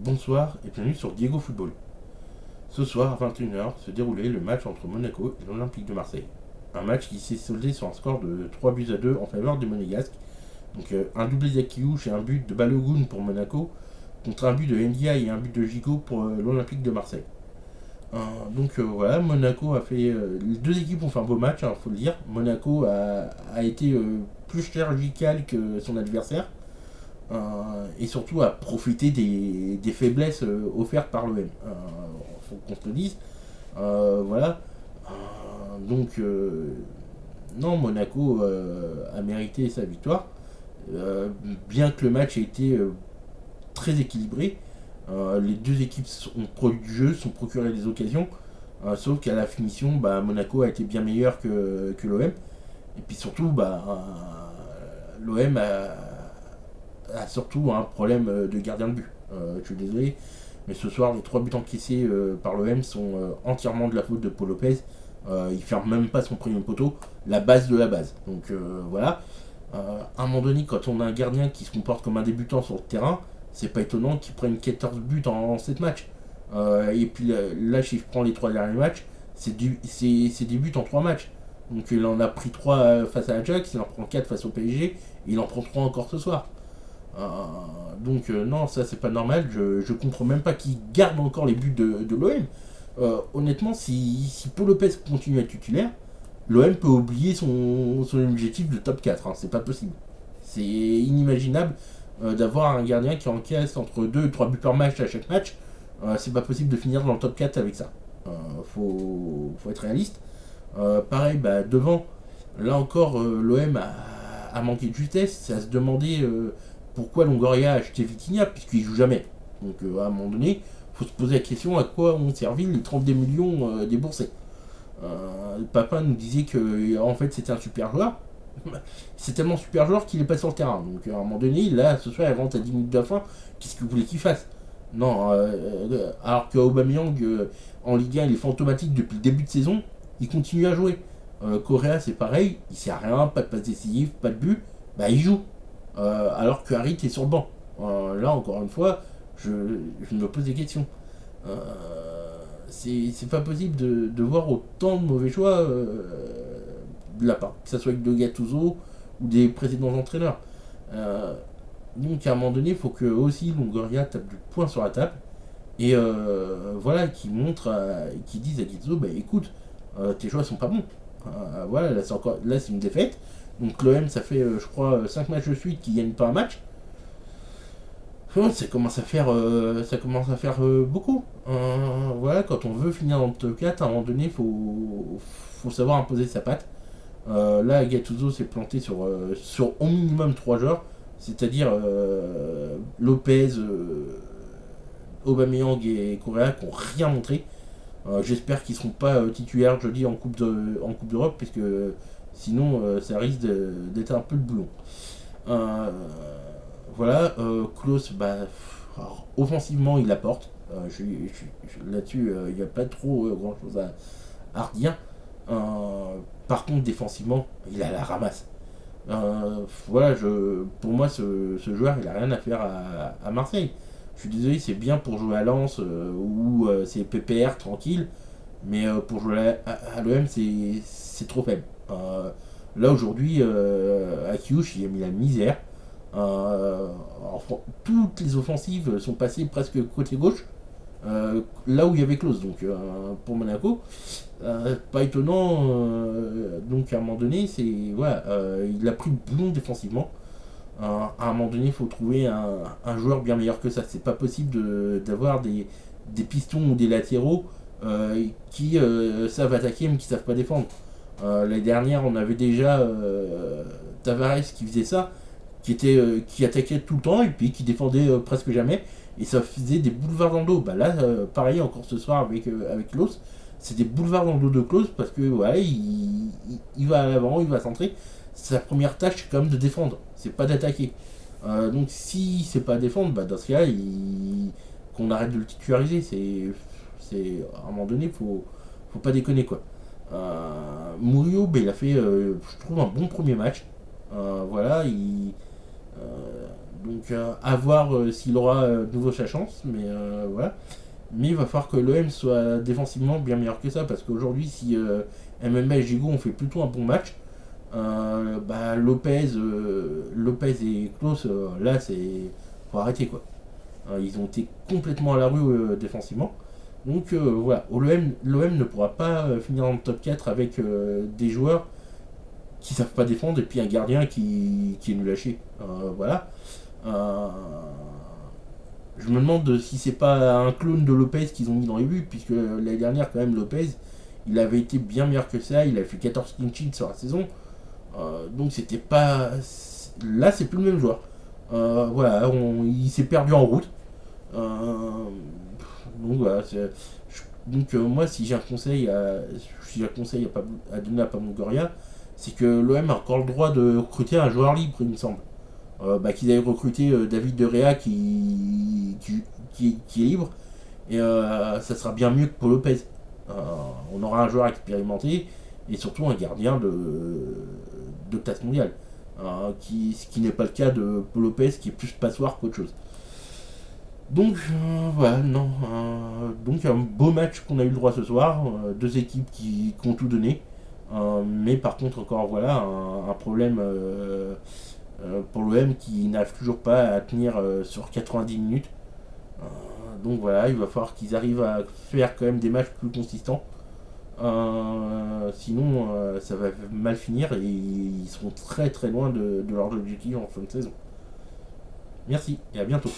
Bonsoir et bienvenue sur Diego Football. Ce soir à 21h se déroulait le match entre Monaco et l'Olympique de Marseille. Un match qui s'est soldé sur un score de 3 buts à 2 en faveur des Monégasques. Donc un doublé d'Akiouche et un but de Balogun pour Monaco, contre un but de Ndiaye et un but de Gigot pour l'Olympique de Marseille. Voilà, Monaco a fait. Les deux équipes ont fait un beau match, il faut le dire. Monaco a été plus chirurgical que son adversaire. Et surtout à profiter des faiblesses offertes par l'OM. Faut qu'on se le dise. Voilà. Donc, non, Monaco a mérité sa victoire. Bien que le match ait été très équilibré, les deux équipes ont produit du jeu, sont procuré des occasions. Sauf qu'à la finition, Monaco a été bien meilleur que l'OM. Et puis surtout, l'OM a surtout un problème de gardien de but. Je suis désolé, mais ce soir, les 3 buts encaissés par l'OM sont entièrement de la faute de Paul Lopez. Il ferme même pas son premier poteau, la base de la base. Donc voilà. À un moment donné, quand on a un gardien qui se comporte comme un débutant sur le terrain, c'est pas étonnant qu'il prenne 14 buts en 7 matchs. Et puis là, si je prends les 3 derniers matchs, c'est des buts en 3 matchs. Donc il en a pris 3 face à Ajax, il en prend 4 face au PSG, et il en prend 3 encore ce soir. Non, ça c'est pas normal. Je comprends même pas qu'il garde encore les buts de l'OM. Honnêtement, si Paul Lopez continue à être titulaire, l'OM peut oublier son objectif de top 4. C'est pas possible. C'est inimaginable d'avoir un gardien qui encaisse entre 2 et 3 buts par match à chaque match. C'est pas possible de finir dans le top 4 avec ça. Faut être réaliste. Pareil, devant, là encore, l'OM a manqué de justesse. C'est à se demander pourquoi Longoria a acheté Vitinha, puisqu'il joue jamais. Donc à un moment donné, il faut se poser la question à quoi ont servi les 32 millions déboursés. Papa nous disait que en fait c'était un super joueur. C'est tellement super joueur qu'il est pas sur le terrain. Donc à un moment donné, là, ce soir, il rentre à 10 minutes de la fin. Qu'est-ce que vous voulez qu'il fasse? Non, alors que Aubameyang en Ligue 1, il est fantomatique depuis le début de saison, il continue à jouer. Correa, c'est pareil, il sert à rien, pas de passe décisive, pas de but, il joue. Alors que Harit est sur le banc. Là, encore une fois, je me pose des questions. Euh, c'est pas possible de voir autant de mauvais choix de la part, que ce soit avec De Gattuso ou des précédents entraîneurs. Euh, donc à un moment donné, il faut que aussi Longoria tape du poing sur la table et voilà, qui montre, qui disent à Gattuso, écoute, tes choix sont pas bons. Voilà, là c'est une défaite. Donc l'OM, ça fait, je crois, 5 matchs de suite qui gagnent pas un match. Ça commence à faire beaucoup. Voilà, quand on veut finir dans le top 4, à un moment donné, faut savoir imposer sa patte. Là, Gattuso s'est planté sur au minimum 3 joueurs, c'est-à-dire Lopez, Aubameyang et Correa qui n'ont rien montré. J'espère qu'ils ne seront pas titulaires jeudi en Coupe d'Europe, puisque sinon ça risque d'être un peu le boulon. Euh, voilà, Klose, offensivement il apporte. Là-dessus, il n'y a pas trop grand chose à redire. Par contre, défensivement, il a la ramasse. Voilà, pour moi, ce joueur, il a rien à faire à Marseille. Je suis désolé, c'est bien pour jouer à Lens où c'est PPR tranquille, mais pour jouer à l'OM, c'est trop faible. Là, aujourd'hui, Akiouche, il a mis la misère. Toutes les offensives sont passées presque côté gauche, là où il y avait Klose. Donc, pour Monaco, pas étonnant. Donc, à un moment donné, voilà, il a pris le boulon défensivement. À un moment donné, il faut trouver un joueur bien meilleur que ça. C'est pas possible d'avoir des pistons ou des latéraux qui savent attaquer mais qui savent pas défendre. L'année dernière, on avait déjà Tavares qui faisait ça, qui attaquait tout le temps et puis qui défendait presque jamais. Et ça faisait des boulevards dans le dos. Là, pareil, encore ce soir avec Klose, c'est des boulevards dans le dos de Klose parce que ouais, il va à l'avant, il va centrer. Sa première tâche, c'est quand même de défendre, c'est pas d'attaquer. Donc si c'est pas à défendre, dans ce cas-là, qu'on arrête de le titulariser. À un moment donné, faut pas déconner quoi. Murillo, il a fait, je trouve, un bon premier match. Voilà, euh, Donc à voir s'il aura de nouveau sa chance, mais voilà. Mais il va falloir que l'OM soit défensivement bien meilleur que ça, parce qu'aujourd'hui, si MMA et Gigot ont fait plutôt un bon match, Lopez et Klose, là, faut arrêter quoi. Ils ont été complètement à la rue défensivement. Donc voilà, l'OM ne pourra pas finir dans le top 4 avec des joueurs qui savent pas défendre et puis un gardien qui est nul à chier. Voilà. Euh, je me demande si c'est pas un clone de Lopez qu'ils ont mis dans les buts, puisque l'année dernière, quand même, Lopez, il avait été bien meilleur que ça. Il avait fait 14 clean sheets sur la saison. Donc c'était pas. Là, c'est plus le même joueur. Voilà, il s'est perdu en route. Donc voilà, moi, si j'ai un conseil à donner à Pablo Goria, c'est que l'OM a encore le droit de recruter un joueur libre, il me semble. Qu'ils avaient recruté David De Rea qui est libre, et ça sera bien mieux que Paul Lopez. Euh, on aura un joueur expérimenté et surtout un gardien de classe mondiale. Ce qui n'est pas le cas de Paul Lopez qui est plus passoire qu'autre chose. Donc voilà, non. Donc un beau match qu'on a eu le droit ce soir, deux équipes qui ont tout donné. Mais par contre encore voilà un problème pour l'OM qui n'arrive toujours pas à tenir sur 90 minutes. Donc voilà, il va falloir qu'ils arrivent à faire quand même des matchs plus consistants. Sinon, ça va mal finir et ils seront très très loin de leur objectif en fin de saison. Merci et à bientôt.